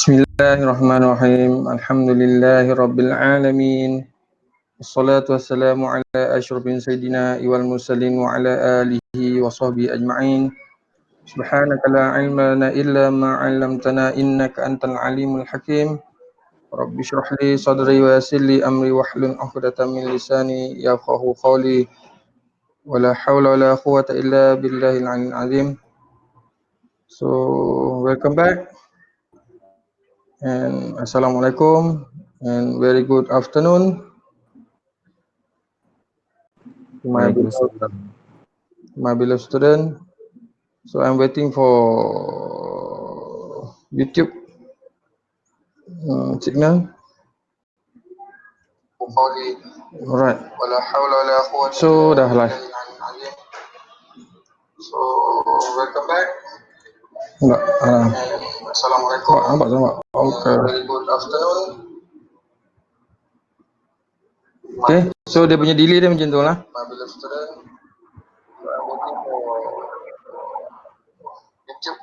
Bismillahirrahmanirrahim. Alhamdulillahirabbil alamin. Wassalatu wassalamu ala asyrafil sayyidina wal mursalin wa ala alihi wa sahbihi ajma'in. Subhanaka la ilma lana illa ma 'allamtana innaka antal alimul hakim. Rabbi shrah li sadri wa yassir li amri wahlul 'uqdatam min lisani yafqahu qawli. Wala haula wala quwwata illa billahil 'aliyyil 'azim. So, welcome back. And Assalamualaikum and very good afternoon to my beloved student. So I'm waiting for YouTube signal. Alright. So dah live. So welcome back. Enggak. Assalamualaikum. Nampak. Okay. Very good afternoon. Okay, so dia punya delay dia macam tu lah. My beloved student, I'm waiting for YouTube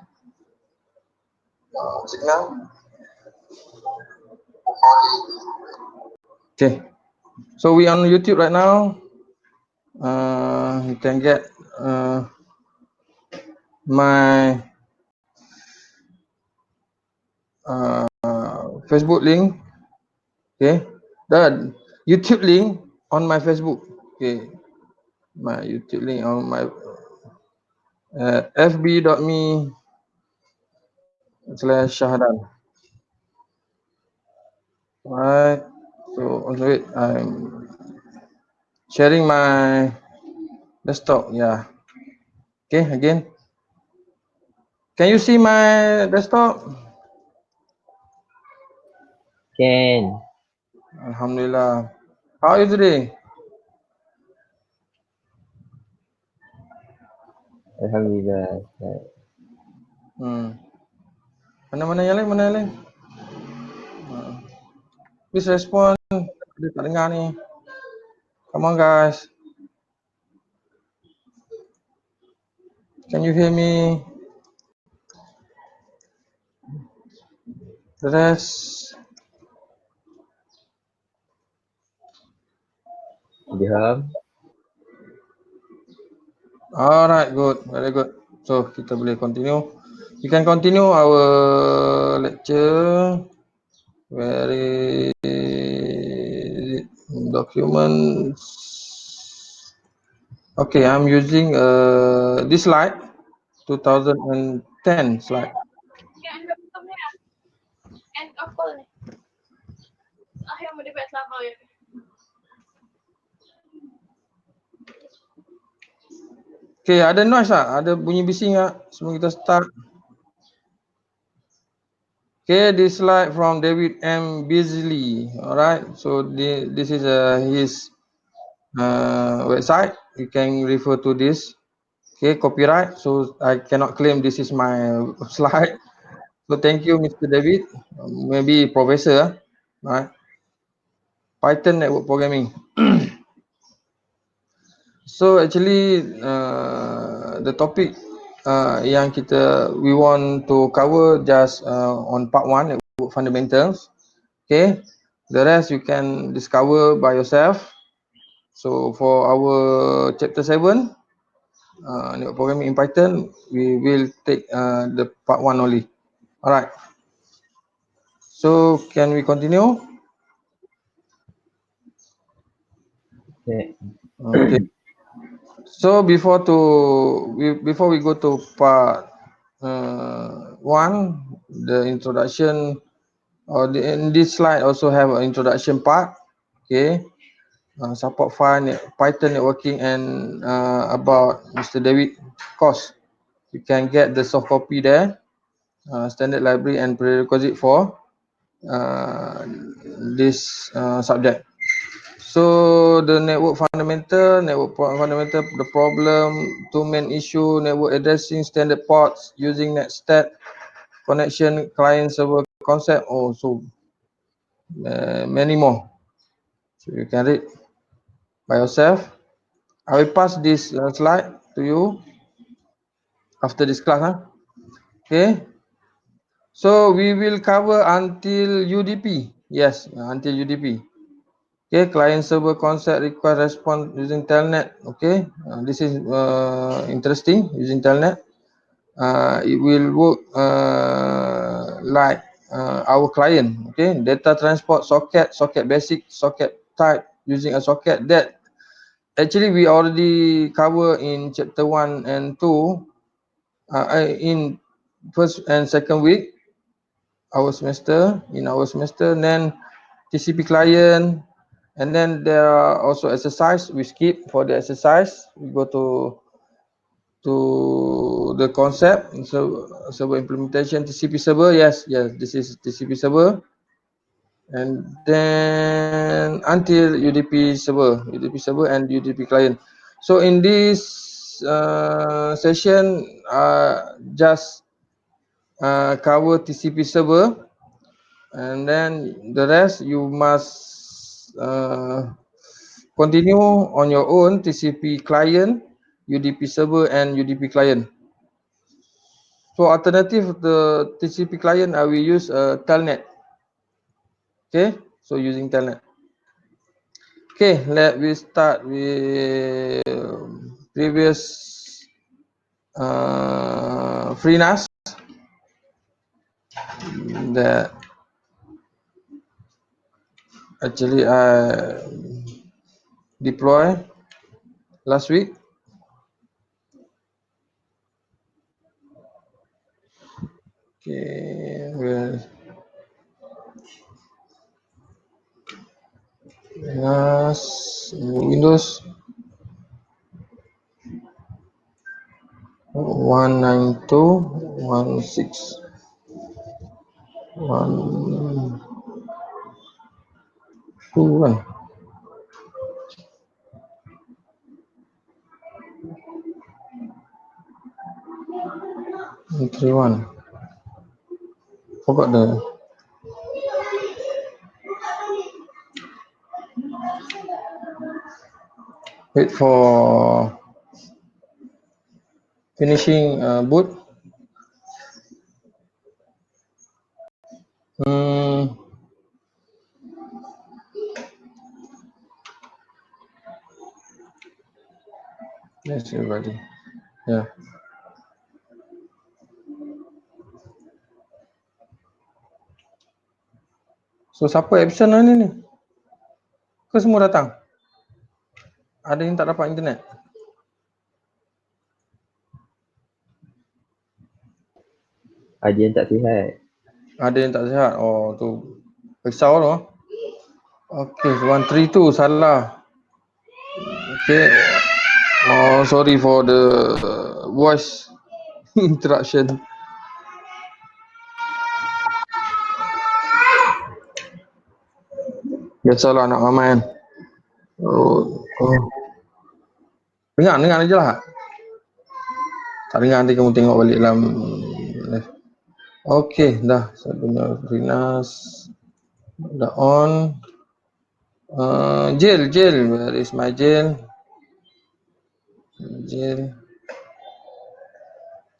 signal. Okay, so we on YouTube right now. You can get my Facebook link. Okay, the YouTube link on my Facebook. Okay, my YouTube link on my fb.me/Shahadan. Alright, so wait, I'm sharing my desktop. Yeah. Okay, again. Can you see my desktop? Can. Alhamdulillah. How are you today? Alhamdulillah. Mana yang lain? Please respond. Dia tak dengar ni. Come on guys. Can you hear me? The rest. Faham? Alright, good. Very good. So, kita boleh continue. We can continue our lecture. Very documents. Okay, I'm using this slide, 2010 slide. Okay, ada noise tak? Ada bunyi bising tak? Sebelum kita start. Okay, this slide from David M. Beasley. Alright, so this is his website. You can refer to this. Okay, copyright. So I cannot claim this is my slide. So thank you, Mr. David. Maybe professor. Right? Python network programming. So actually the topic yang we want to cover just on part 1, network fundamentals. Okay, the rest you can discover by yourself. So for our chapter 7, network programming in Python, we will take the part 1 only. Alright. So can we continue? Okay. So before we go to part 1, the introduction, in this slide also have an introduction part. Okay, support file, Python networking, and about Mr. David course. You can get the soft copy there, standard library and prerequisite for this subject. So the network fundamental, the problem, two main issue, network addressing, standard ports, using NetStat, connection, client server concept, also many more. So you can read by yourself. I will pass this slide to you after this class. Okay. So we will cover until UDP. Yes, until UDP. Okay, client server concept request response using telnet. Okay, this is interesting using telnet. It will work like our client. Okay, data transport socket basic, socket type using a socket that actually we already cover in chapter 1 and 2 in first and second week in our semester. Then TCP client, and then there are also exercise. We skip for the exercise. We go to the concept. So server implementation, TCP server. Yes, this is TCP server. And then until UDP server and UDP client. So in this session, just cover TCP server, and then the rest you must continue on your own TCP client, UDP server, and UDP client. So alternative the TCP client, I will use telnet. Okay, so using telnet. Okay, let we start with previous FreeNAS that actually I deploy last week. Okay, well, NAS Windows 192.168.1.2 kan. Three one. Forgot the wait for finishing boot. Yes, everybody. Yeah. So siapa absent hari ni? Ke semua datang? Ada yang tak dapat internet? Ada yang tak sihat. Ada yang tak sihat? Oh tu risau tu. Okay, 132 salah. Okay. Oh, sorry for the voice interruption. Biasalah anak ramai kan. Oh. Dengar aja lah. Tak dengar nanti kamu tengok balik dalam live. Okay, dah. Saya punya FreeNAS dah on. Jail. Where is my jail? Jail.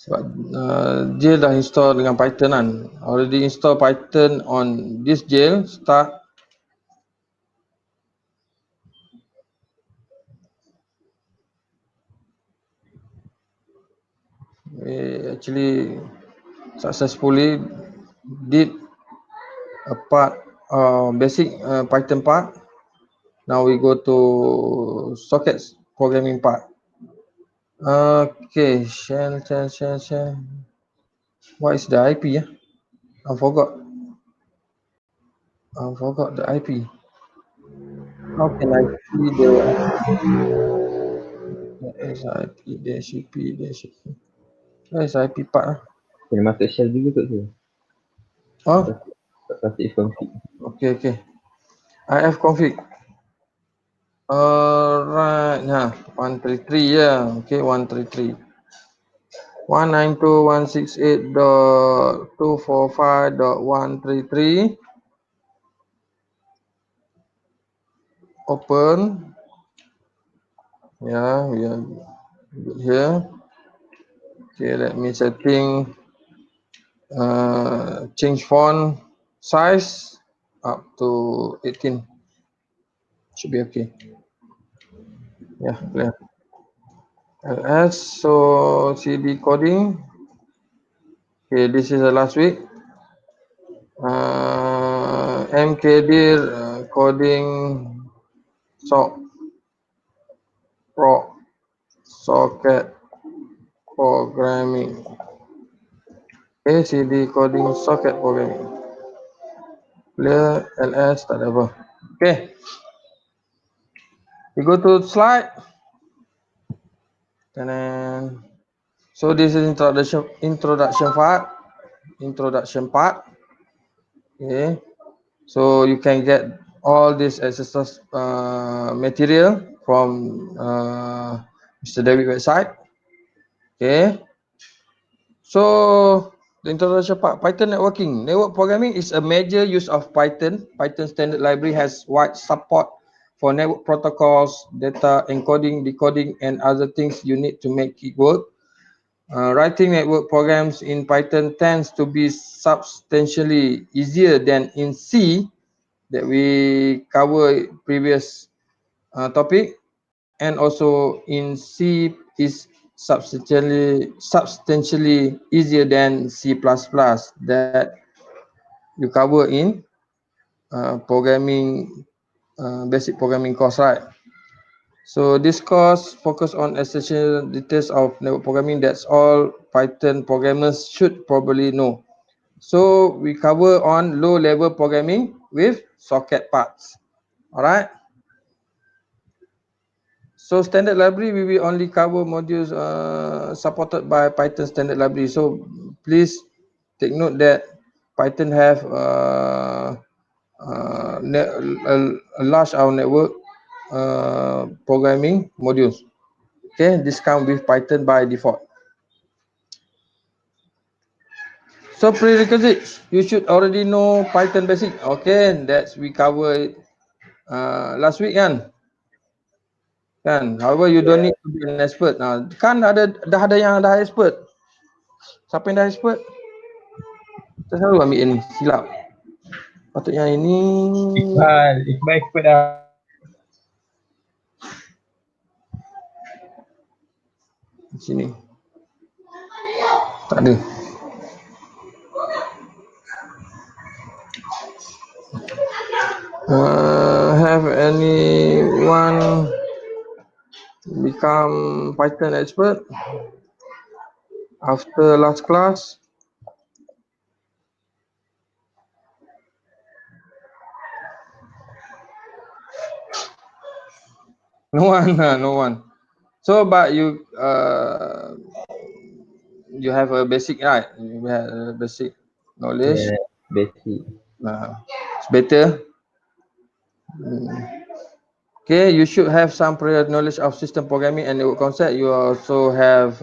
Sebab jail dah install dengan Python kan. Already install Python on this jail. Start. We actually successfully did a part, basic Python part. Now we go to sockets programming part. Okay, share. What is the IP? I forgot the IP. How can I see the IP dash IP dash IP? Where is IP part? Kena masuk shell dulu kot tu. Oh, Tak pasti config. okay. IF config. Alright, 133 yeah. Okay, 133. 192.168.245.133. Open. Yeah, we are here. Okay, let me setting change font size up to 18. Should be okay. Yeah, clear. LS, so CD coding. Okay, this is the last week. MKD coding pro socket programming. Okay, CD coding socket programming. Clear, LS, tak ada apa. Okay, we go to slide. And then, so this is introduction part. Okay, so you can get all this exercise material from Mr. David website. Okay, so the introduction part, Python networking. Network programming is a major use of Python. Python standard library has wide support for network protocols, data encoding, decoding, and other things you need to make it work. Writing network programs in Python tends to be substantially easier than in C that we cover previous topic, and also in C is substantially easier than C++ that you cover in programming basic programming course, right? So this course focus on essential details of network programming. That's all Python programmers should probably know. So we cover on low level programming with socket parts. All right. So standard library, we will only cover modules supported by Python standard library. So please take note that Python have a large our network programming modules. Okay, this come with Python by default. So prerequisites, you should already know Python basic. Okay, that's we cover last week kan. However, you don't need to be an expert. Nah, kan dah ada yang dah expert. Siapa yang dah expert? Saya selalu ambil yang ni, silap. Patutnya ini Iqbal expert dah. di sini. Tak ada. Have anyone become Python expert after last class? No one, no one. So, but you have a basic, right? You have a basic knowledge. Yeah, basic. It's better. Okay, you should have some prior knowledge of system programming and network concept. You also have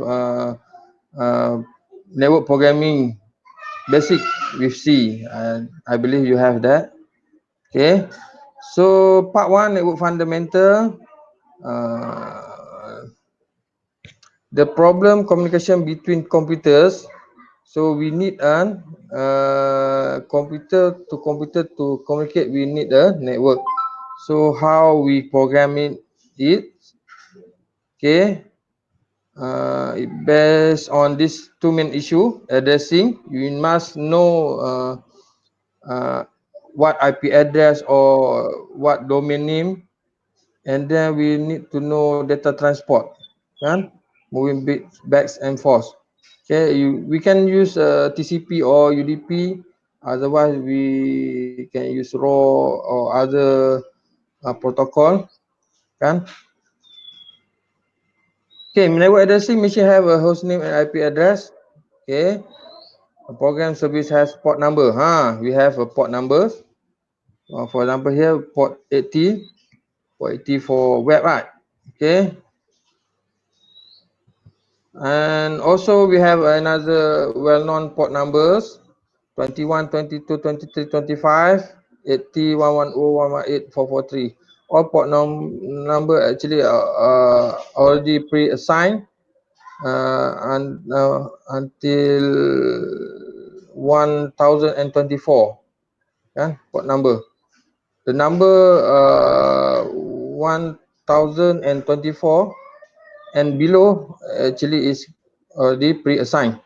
network programming basic with C. I believe you have that. Okay, so part 1 network fundamental. The problem communication between computers. So we need a computer to communicate. We need a network. So how we program it? Okay. Based on this two main issue addressing, you must know what IP address or what domain name, and then we need to know data transport, kan? Moving bits backs and forth. Okay, we can use TCP or UDP. Otherwise, we can use RAW or other protocol, kan? Okay, network addressing machine have a host name and IP address. Okay, a program service has port number. We have a port number. For example, here port 80, port 80 for web, right? Okay, and also we have another well-known port numbers: 21, 22, 23, 25, 80, 110, 118, 443. All port number actually already pre-assigned until 1024, kan, port number. The number 1024 and below actually is already pre-assigned.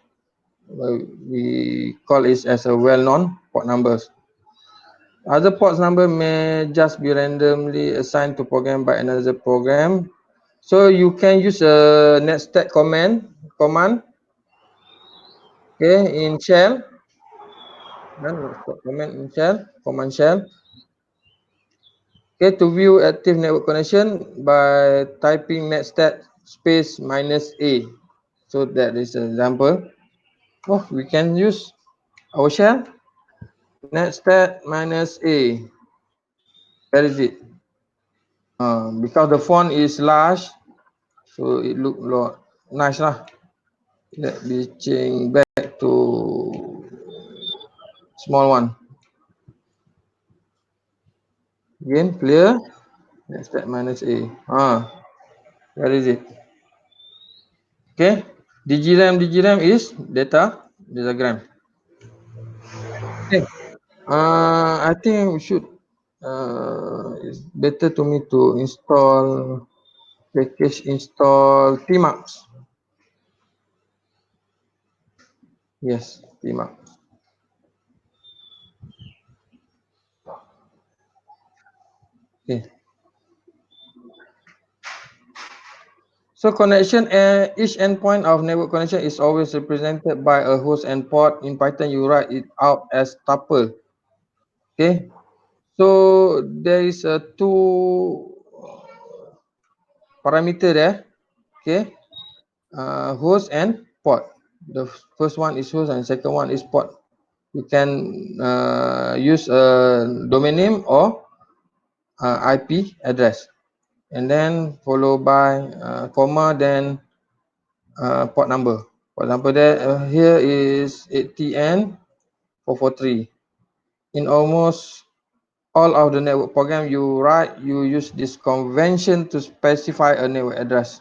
We call it as a well-known port numbers. Other ports number may just be randomly assigned to program by another program. So you can use a netstat command, okay, in shell. Command shell. Okay, to view active network connection by typing netstat space -a. So that is an example. Oh, we can use our shell netstat -a. Where is it? Because the font is large, so it look nice lah. Let me change back to small one. Again, clear. Netstat -a. Where is it? Okay. Digiram is datagram. Okay. I think we should. It's better to me to install package install Tmax. Yes, Tmax. Okay. So connection, each endpoint of network connection is always represented by a host and port. In Python, you write it out as tuple. Okay. So there is a two parameter there. Okay. Host and port. The first one is host and second one is port. You can use a domain name or IP address, and then followed by comma, then port number. For example, there here is ITT440. In almost all of the network program you write, you use this convention to specify a network address.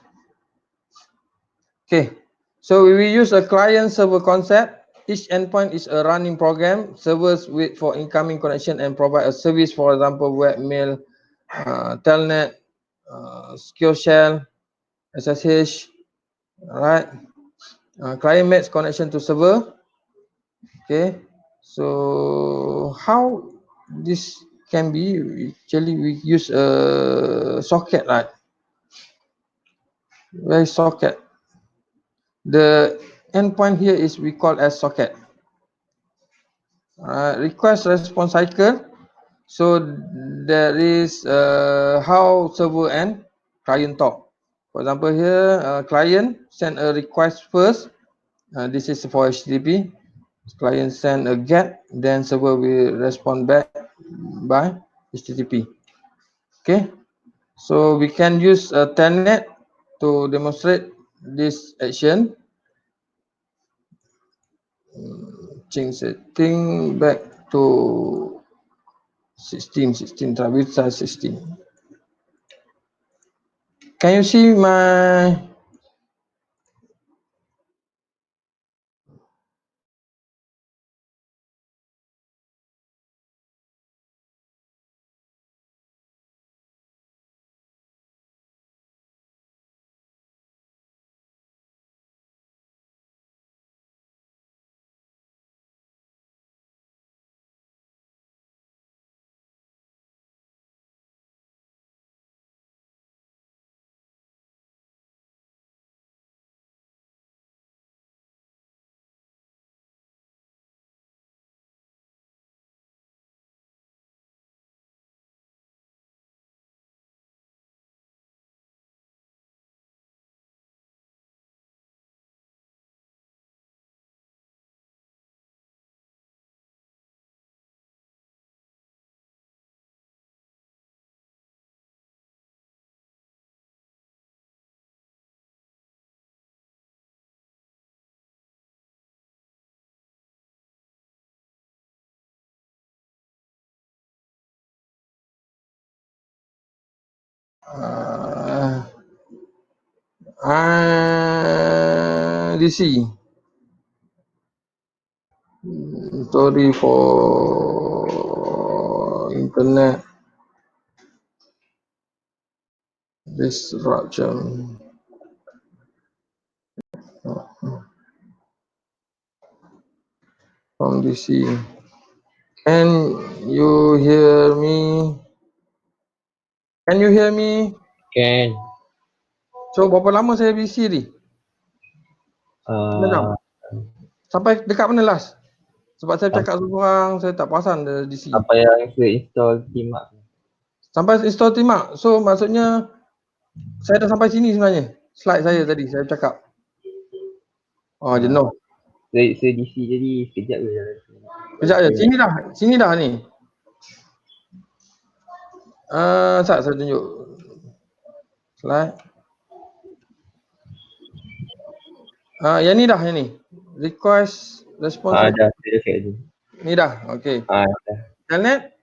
Okay, so we will use a client server concept. Each endpoint is a running program. Servers wait for incoming connection and provide a service, for example, webmail, telnet, secure shell, SSH. Alright. Client makes connection to server. Okay. So how this can be? Actually, we use a socket, right? Where is socket? The endpoint here is we call as socket. Request response cycle. So there is how server and client talk. For example, here client send a request first. This is for HTTP. Client send a GET, then server will respond back by HTTP. Okay, so we can use a telnet to demonstrate this action. Change setting back to 16 with size 16. Can you see my DC? story for internet disruption. From DC. Can you hear me? Can you hear me? Can. So berapa lama saya busy ni? Uh, Sampai dekat mana last? Sebab saya cakap seorang, saya tak perasan dia DC. apa yang saya install Timak. Sampai install Timak. So maksudnya saya dah sampai sini sebenarnya. Slide saya tadi saya cakap. Oh jenuh. Saya DC jadi sekejap je jalan. Sekejap je. Sini dah ni. Saya tunjuk. Slide. Yang ni dah yang ni. Request response. Dah saya check je. Ni dah. Okey. Dah. Telnet?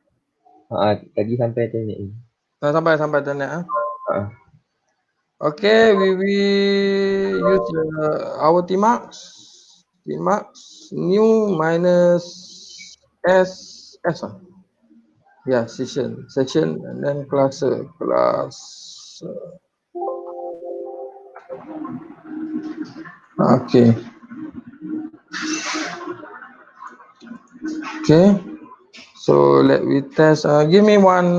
Tadi sampai internet ni. Sampai telnet Okay, we will use our Tmax new minus s. Yeah, section and then class. Okay. So let me test. Give me one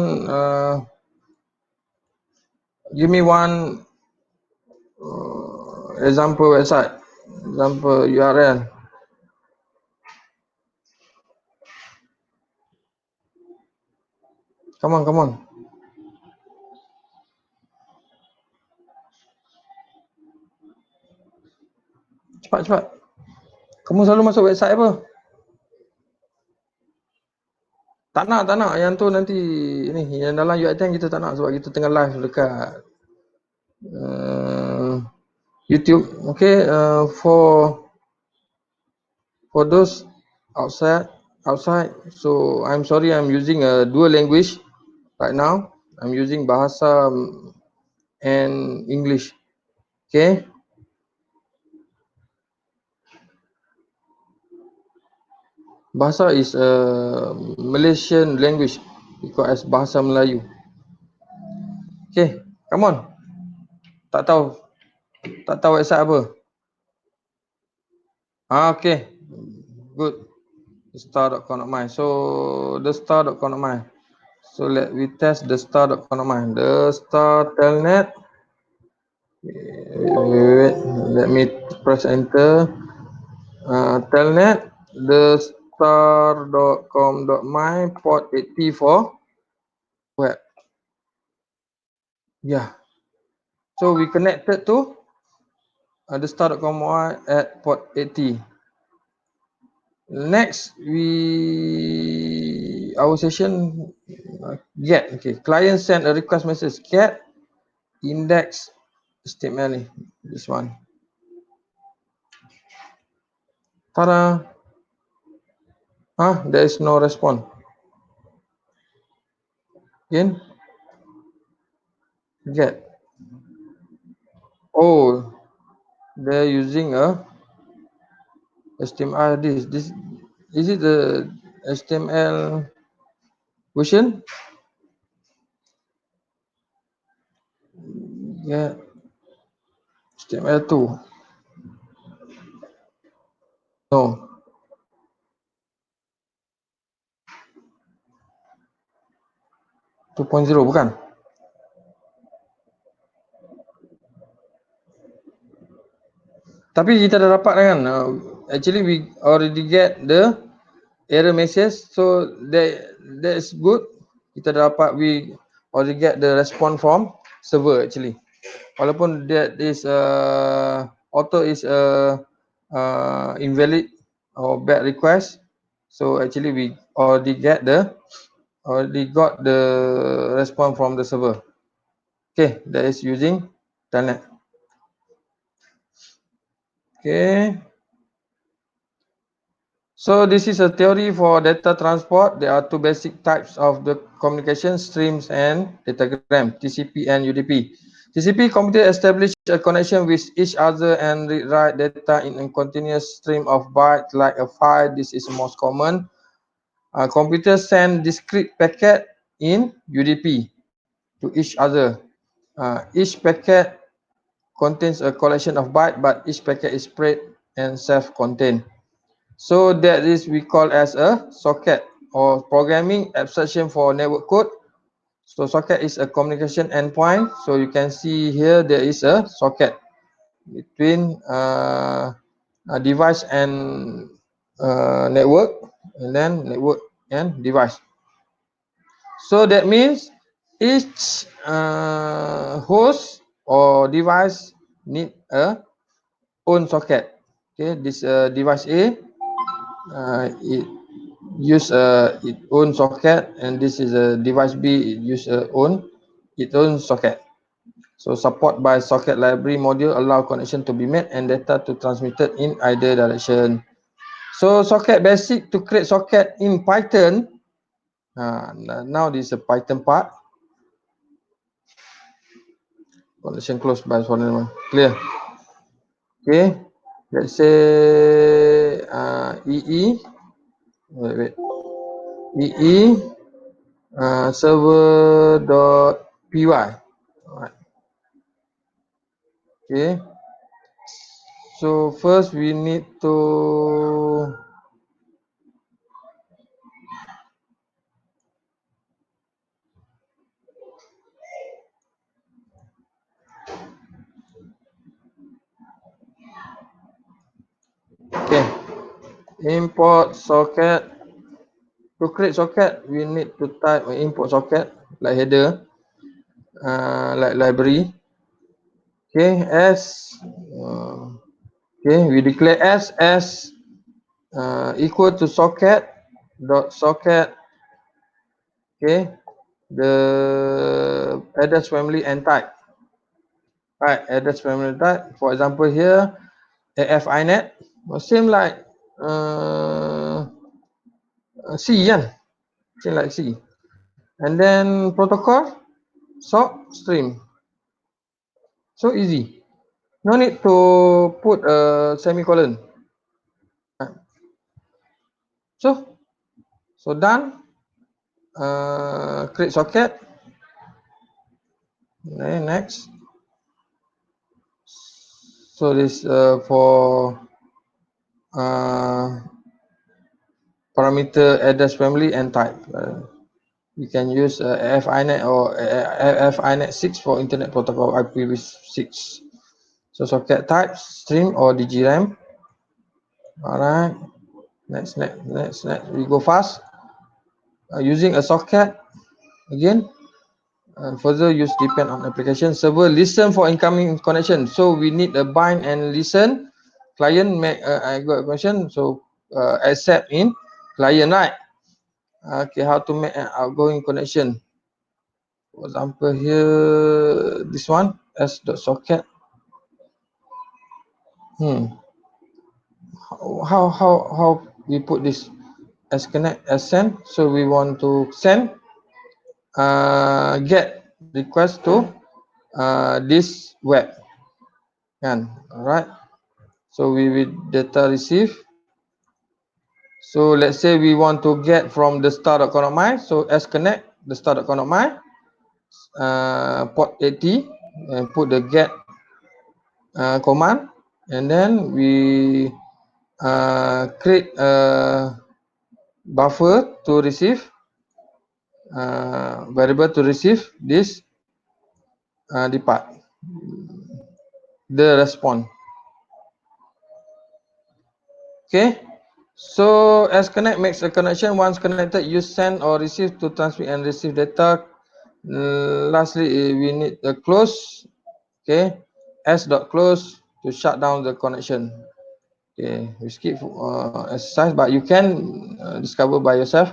example website, example URL. Come on. Cepat. Kamu selalu masuk website apa? Tak nak. Yang tu nanti ni, yang dalam UI10 kita tak nak sebab kita tengah live dekat YouTube. Okay, for those outside. So I'm sorry, I'm using a dual language right now. I'm using Bahasa and English. Okay. Bahasa is a Malaysian language because as Bahasa Melayu. Okay, come on. Tak tahu website apa. Okay. Good. Star.com.my. So the star.com.my. So let we test the star.com.my. The star telnet. Wait. Let me press enter. Telnet. The star.com.my port 84. Web. Yeah. So we connected to the star.com.my at port 80. Next, our session get. Okay, client send a request message get index statement ni, this one. Tada. There is no response. Again, get. Oh, they're using a HTML. This is it the HTML version? Yeah, HTML2. No. bukan. Tapi kita dah dapat kan. Actually we already get the error message, so that is good. Kita dah dapat, we already get the response from server actually. Walaupun that is auto is invalid or bad request, so actually we already got the response from the server. Okay, that is using telnet. Okay. So this is a theory for data transport. There are two basic types of the communication streams and datagram, TCP and UDP. TCP computer establish a connection with each other and write data in a continuous stream of bytes like a file. This is most common. Computers send discrete packet in UDP to each other. Each packet contains a collection of bytes, but each packet is spread and self-contained. So that is we call as a socket or programming abstraction for network code. So socket is a communication endpoint. So you can see here there is a socket between a device and network, and then network and device. So that means each host or device need a own socket. Okay, this device A, it use its own socket, and this is a device B, it use its own socket. So support by socket library module allow connection to be made and data to transmitted in either direction. So socket basic to create socket in Python. Now this is a Python part. Connection closed by someone. Clear. Okay. Let's say EE. Wait. EE server.py. Alright. Okay. So first we need to import socket. To create socket, we need to type import socket like header, like library. Okay, we declare s as equal to socket dot socket. Okay, the address family and type. Right, address family type. For example, here AFINET, same like C, yeah, same like C. And then protocol, SOC, stream. So easy. No need to put a semicolon. So done. Create socket. Okay, next. So this for parameter address family and type. You can use FINET or FINET 6 for Internet Protocol IPv6. So socket type stream or DGRAM. Alright. Next. We go fast. Using a socket again. Further use depend on application. Server listen for incoming connection. So we need a bind and listen. Client make I got a question. So accept in client, right? Okay, how to make an outgoing connection? For example, here this one s.socket. How we put this as connect as send? So we want to send get request to this web. Alright. So we will data receive. So let's say we want to get from the star.conf.my. So as connect the star.conf.my port 80 and put the get command, and then we create a buffer to receive variable to receive this depart the response. Okay, so as connect makes a connection. Once connected, use send or receive to transmit and receive data. Lastly, we need a close. Okay, s.close to shut down the connection. Okay, we skip exercise, but you can discover by yourself.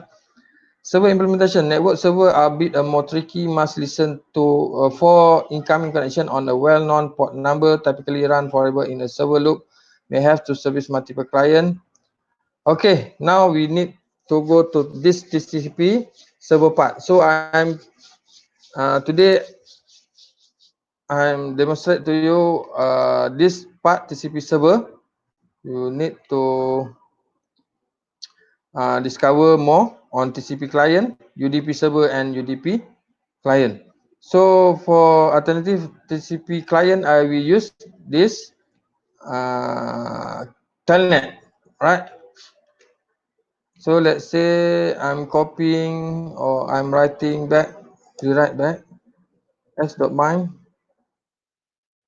Server implementation. Network server are a bit more tricky. Must listen to 4 incoming connection on a well-known port number. Typically run forever in a server loop. May have to service multiple client. Okay, now we need to go to this TCP server part. So I'm today I'm demonstrate to you this part TCP server. You need to discover more on TCP client, UDP server and UDP client. So for alternative TCP client, I will use this telnet, right? So let's say I'm copying or I'm writing back, rewrite back s.mine.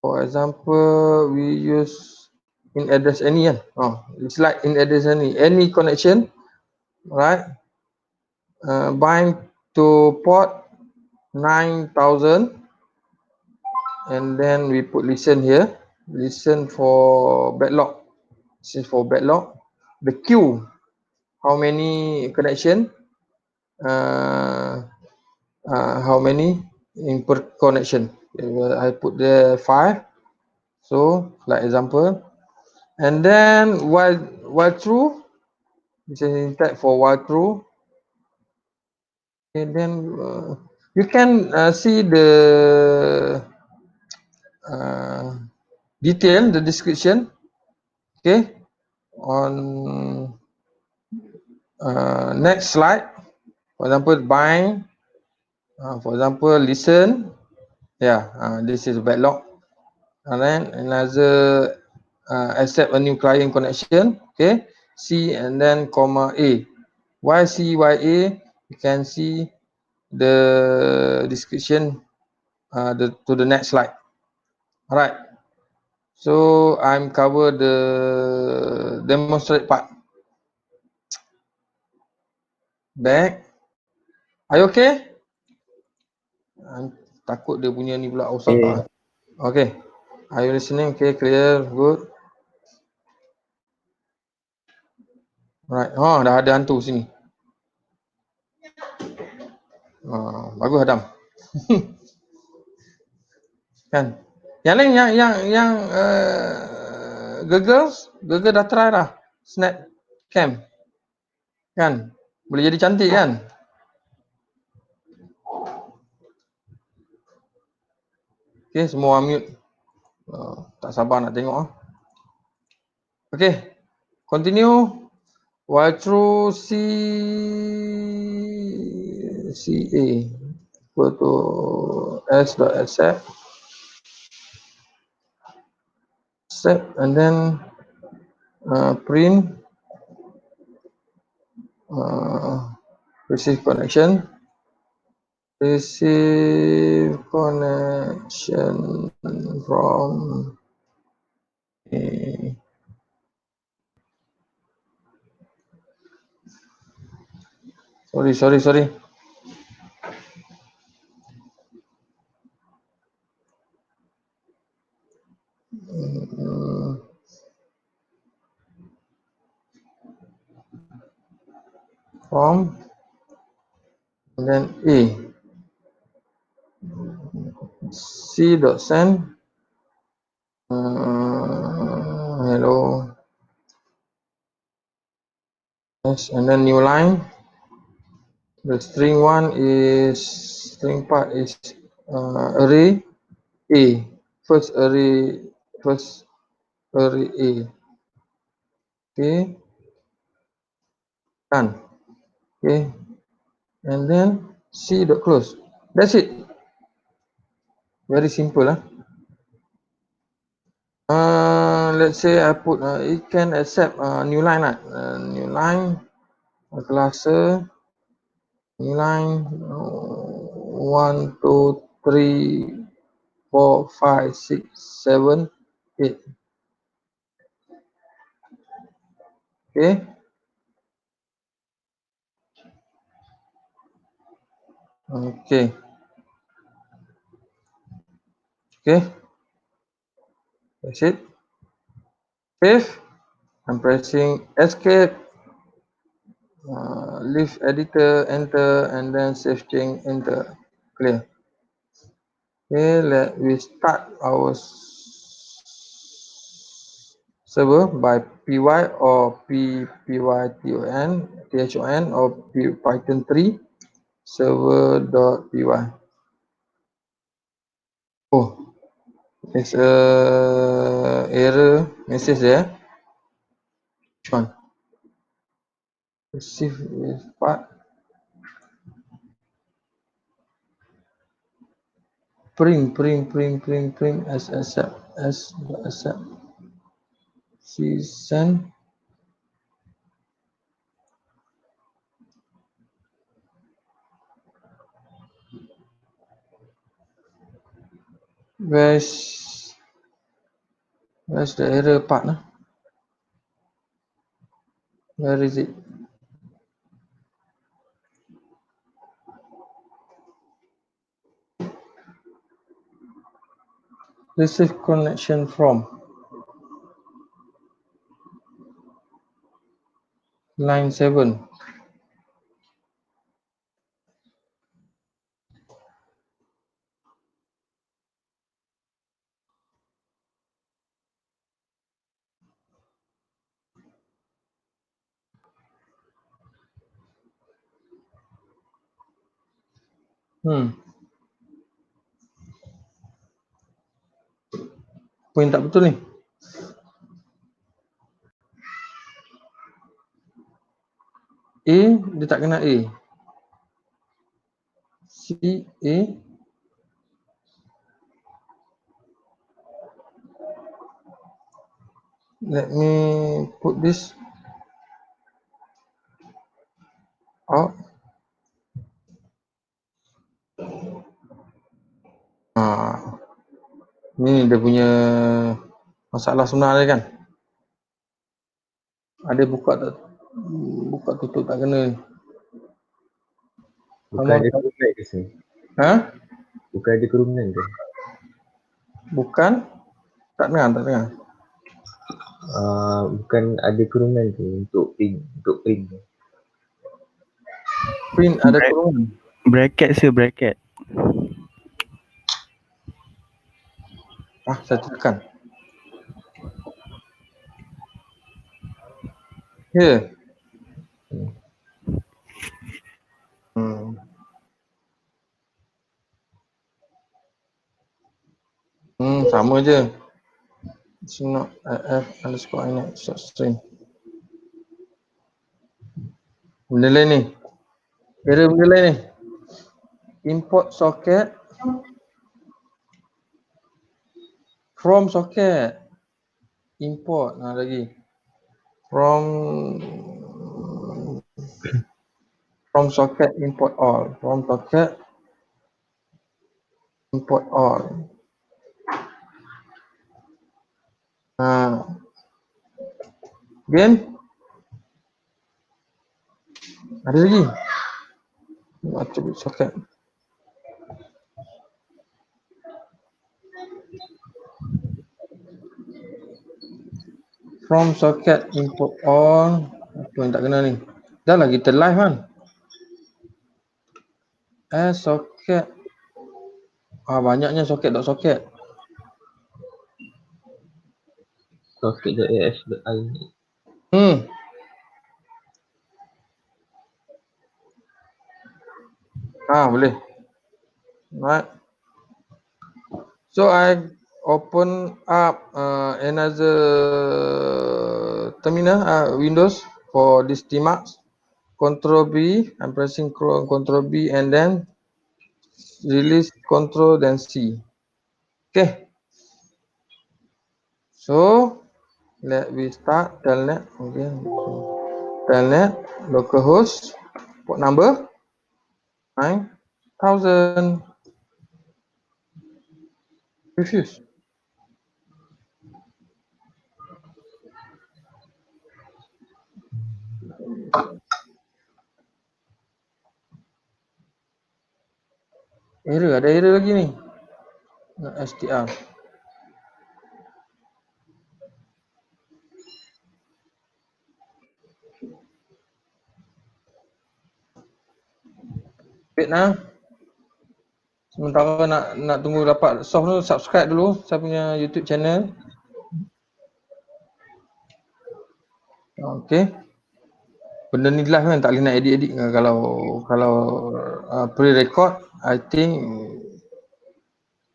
For example, we use in address any. Oh, it's like in address any connection, right? Bind to port 9000, and then we put listen here. Listen for backlog. This is for backlog. The queue, how many connection? How many in per connection? I put the 5. So like example, and then while true, this is in type for while true. And then you can see the detail, the description. Okay, on next slide. For example, bind. For example, listen. Yeah, this is backlog. And then another accept a new client connection. Okay, C and then comma A. Why C, why A? You can see the description to the next slide. All right. So I'm cover the demonstrate part. Back. Are you okay? Takut dia punya ni pula rosak. Okay. Are you listening? Okay, clear, good. Right. Oh, dah ada hantu sini. Bagus Adam. Kan? Yang lain yang Google dah try dah. Snap cam. Kan? Boleh jadi cantik kan? Okay, semua mute. Tak sabar nak tengok. Okay, continue. While true CA equal to s.accept and then print receive connection from sorry from and then A C.send hello yes, and then new line. The string part is array A. First array A. Okay, done. Okay, and then C dot close. That's it. Very simple. Let's say I put it can accept new line. New line, Kelassir, new line 1, 2, 3, 4, 5, 6, 7, 8. Okay. Okay. Okay. That's it. Save. I'm pressing escape. Leave editor, enter, and then save change, enter. Clear. Okay, let we start our server by py or python or python 3 server.py. Oh, There's a error message there. Which one? Receive with part. Print as accept. See send. Where's the error part? Nah? Where is it? Receive connection from line 7. Apa yang tak betul ni? A dia tak kena A. C A. Let me put this out. Ni dia punya masalah sebenar dia kan. Ada buka tutup tak kena. Bukan ada kerumunan ke sini? Ha? Bukan ada kerumunan ke? Bukan. Tak dengar. Bukan ada kerumunan ke untuk print tu? Print ada kurungan. Bracket sih, bracket. Saya tekan. Here. Sama je. It's not f_inet short string. Benda lain ni. Error benda lain ni. Import socket from socket. Import lagi. From socket import all. From socket import all. Again. Ada lagi. Attribute socket. From socket import all. Apa yang tak kena ni? Dah lah kita live kan. Socket. Banyaknya socket. Socket.af.inet. Boleh. Right. So I open up another terminal Windows for this Tmax. Control B. I'm pressing Control B and then release Control then C. Okay. So let we start telnet. Okay. Telnet localhost port number 9000. Refuse. Ada error lagi ni. STR. Wait nah. Sementara nak tunggu dapat soft tu, subscribe dulu saya punya YouTube channel. Okay. Benda ni live kan, tak boleh nak edit kalau pre-record I think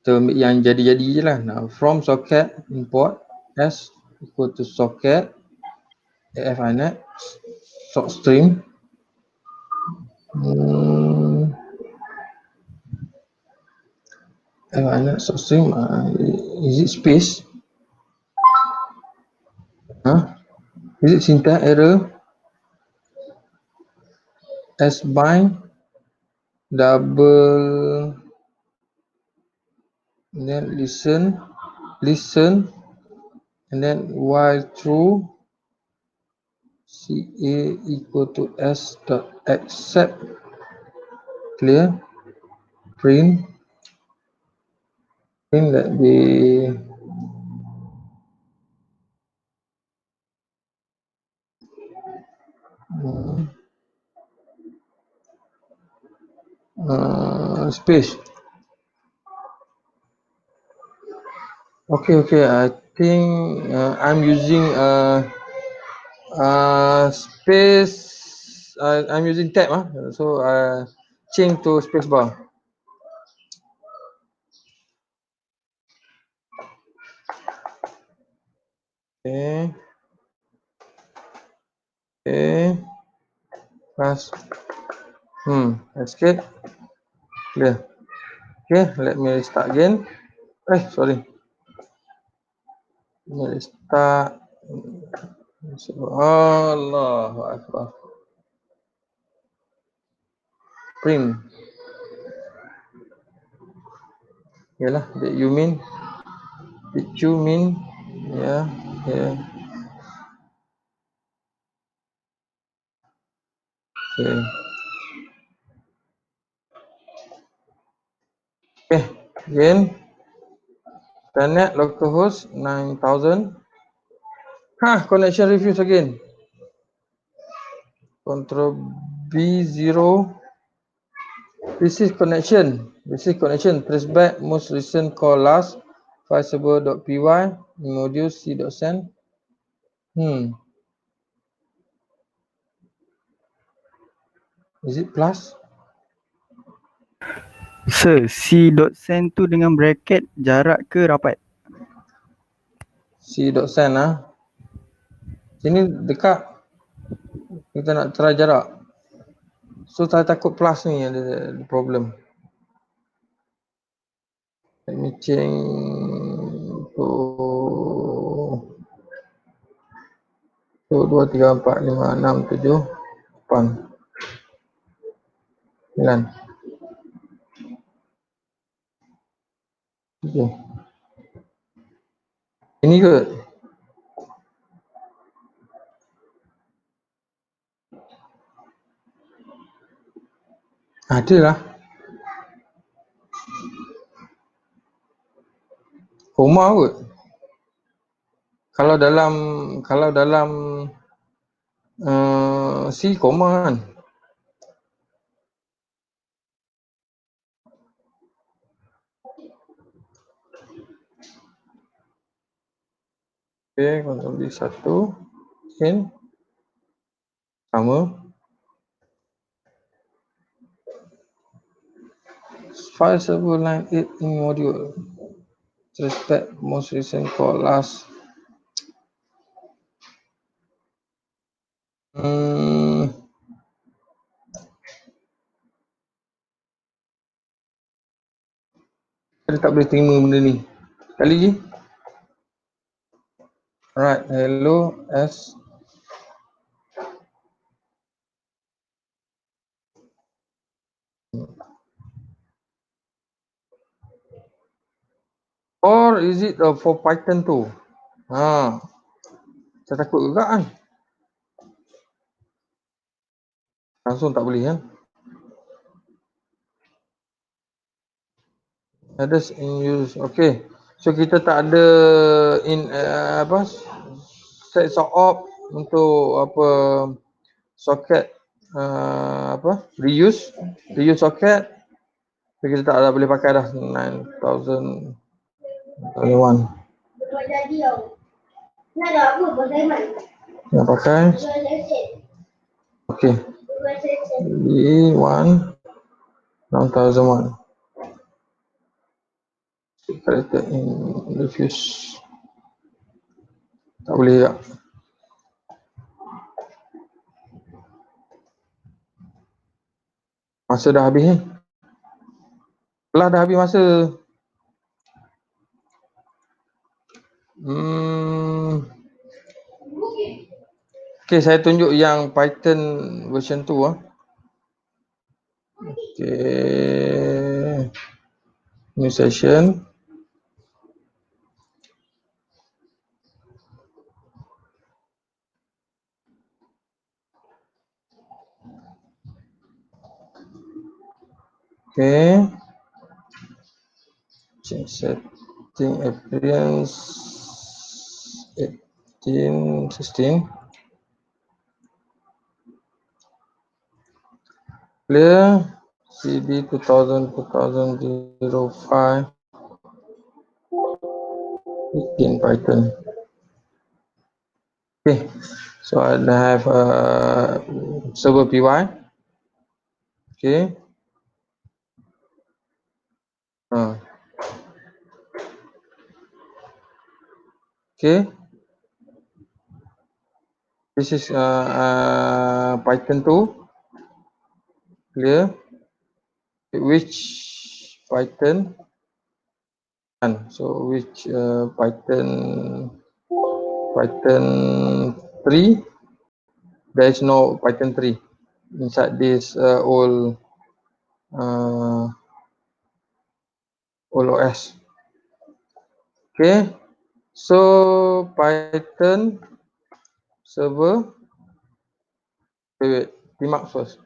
Kita ambil yang jadi-jadi je lah. Now, from socket import s equal to socket af inet sock stream. Af inet sock stream. Is it space? Is it syntax error? S bind double and then listen and then while true CA equal to S dot accept clear print that the space. Okay, I think I'm using space. I'm using tab, so change to space bar. Okay. Plus escape clear. Okay, let me restart again. Sorry. Let me restart. Allahu Akbar. Print. Yalah, did you mean? Yeah. Okay, again. Internet localhost 9000. Connection refuse again. Control B0. This is connection. Trace back most recent call last file server.py module c.send. Is it plus? Sir, c.send tu dengan bracket jarak ke rapat? C.send Sini dekat. Kita nak try jarak. So saya takut plus ni ada problem. Let me change to 2, 3, 4, 5, 6, 7, 8, 9. Okay. Ini ke? Ada lah. Koma kot. Kalau dalam C koma kan. Okay, Ctrl B1. Scan. Sama. File server line 8 in module. Trace most recent call last. Dia tak boleh terima benda ni. Sekali lagi. Alright, hello S. Or is it for Python tu? Saya takut juga kan. Langsung tak boleh kan. Others in use. Okay. So kita tak ada set op untuk socket reuse socket. So kita tak boleh pakai dah 9000 21. Nak pakai. Okay. B1 6001. Character in refuse. Tak boleh tak? Masa dah habis ni. Telah dah habis masa. Okay, saya tunjuk yang Python version 2 ah. Okay. New session. Okay. Change setting appearance 16. Clear. CD 2000-2005 in Python. Okay, so I have server PY. Okay. Okay. This is Python 2. Clear. Which Python? So which Python 3? There is no Python 3 inside this old OS. Okay, so Python server. Wait, tmark first.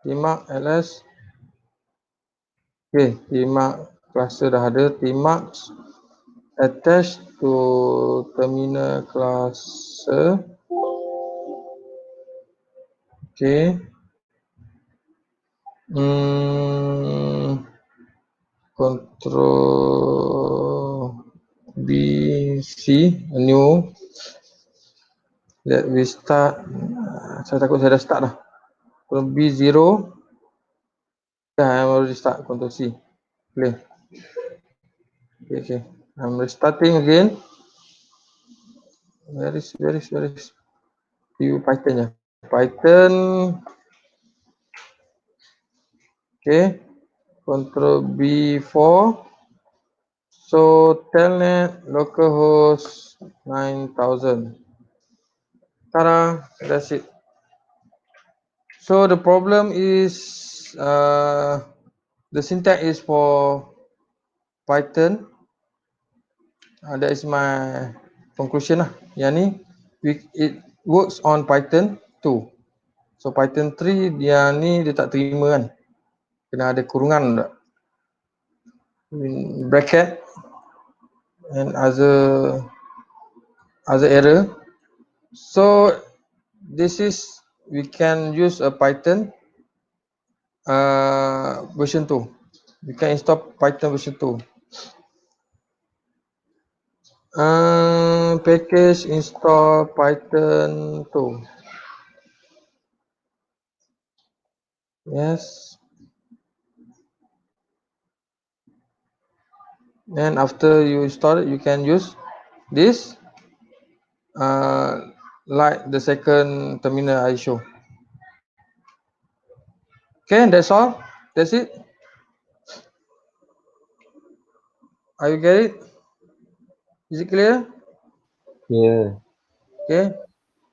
Tmark ls. Okay, tmark cluster dah ada. Tmark attached to terminal cluster. Okay. Control BC, a new. Let we start. Saya takut saya dah start dah. Control B0. Yeah, I'm already start. Control C. Play. Okay. I'm restarting again. Where is view Python ya? Python. Okay. Control B4. So telnet localhost 9000. Tada, that's it. So the problem is the syntax is for Python. That is my conclusion lah. Yang ni it works on Python 2. So Python 3 dia ni dia tak terima kan. Kena ada kurungan tak? Bracket and other error. So this is we can use a Python version 2. We can install Python version 2. Package install Python 2. Yes. And after you install it, you can use this like the second terminal I show. Okay, that's all. That's it. Are you get it? Is it clear? Yeah. Okay.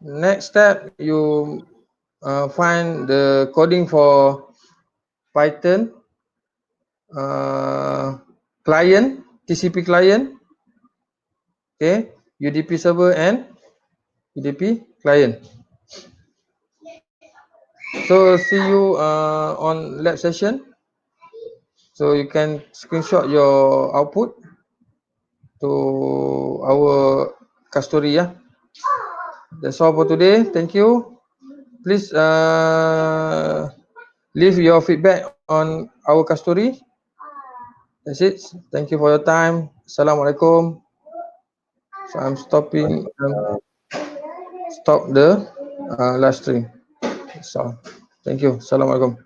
Next step, you find the coding for Python client, TCP client, okay, UDP server and UDP client. So see you on lab session. So you can screenshot your output to our custody. Yeah. That's all for today. Thank you. Please leave your feedback on our custody. That's it. Thank you for your time. Assalamualaikum. So I'm stopping. Stop the live stream. So thank you. Assalamualaikum.